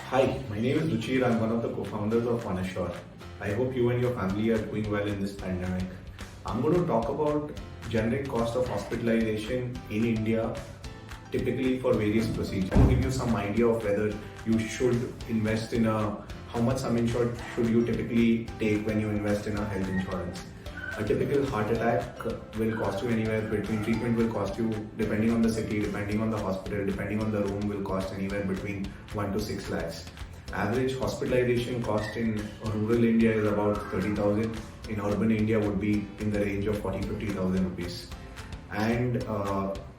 Hi, my name is Ruchir. I'm one of the co-founders of OneAssure. I hope you and your family are doing well in this pandemic. I'm going to talk about generic cost of hospitalization in India, typically for various procedures. I'll give you some idea of whether you should invest in how much sum insured should you typically take when you invest in a health insurance. A typical heart attack will cost you anywhere between, treatment will cost you, depending on the city, depending on the hospital, depending on the room, will cost anywhere between 1 to 6 lakhs. Average hospitalization cost in rural India is about 30,000. In urban India would be in the range of 40-50,000 rupees. And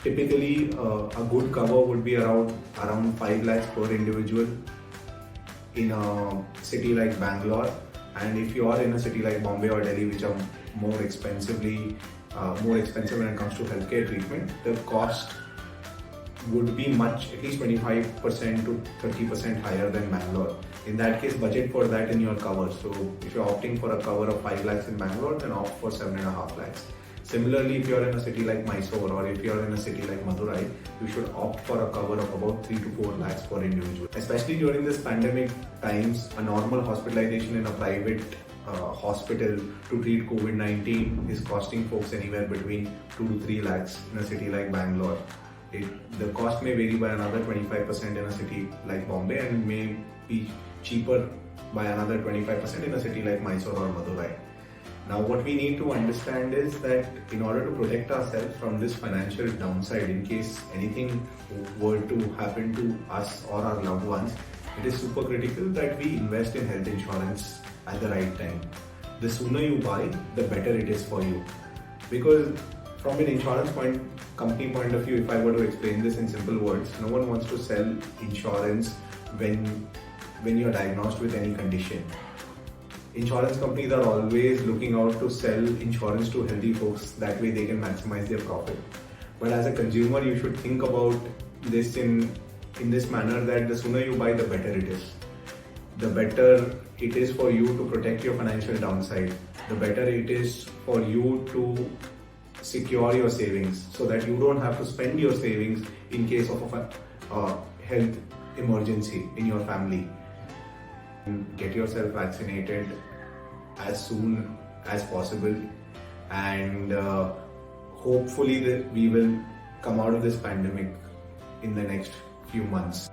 typically a good cover would be around 5 lakhs per individual in a city like Bangalore. And if you are in a city like Bombay or Delhi, which are more expensive when it comes to healthcare treatment, the cost would be at least 25% to 30% higher than Bangalore. In that case, budget for that in your cover. So if you're opting for a cover of 5 lakhs in Bangalore, then opt for 7.5 lakhs. Similarly, if you're in a city like Mysore or if you're in a city like Madurai, you should opt for a cover of about 3 to 4 lakhs per individual. Especially during this pandemic times, a normal hospitalization in a private hospital to treat COVID-19 is costing folks anywhere between 2 to 3 lakhs in a city like Bangalore. The cost may vary by another 25% in a city like Bombay and may be cheaper by another 25% in a city like Mysore or Madurai. Now, what we need to understand is that in order to protect ourselves from this financial downside, in case anything were to happen to us or our loved ones, it is super critical that we invest in health insurance at the right time. The sooner you buy, the better it is for you. Because from an insurance company point of view, if I were to explain this in simple words, no one wants to sell insurance when you're diagnosed with any condition. Insurance companies are always looking out to sell insurance to healthy folks, that way they can maximize their profit. But as a consumer, you should think about this in this manner, that the sooner you buy, the better it is. The better it is for you to protect your financial downside. The better it is for you to secure your savings so that you don't have to spend your savings in case of a health emergency in your family. Get yourself vaccinated as soon as possible, and hopefully we will come out of this pandemic in the next few months.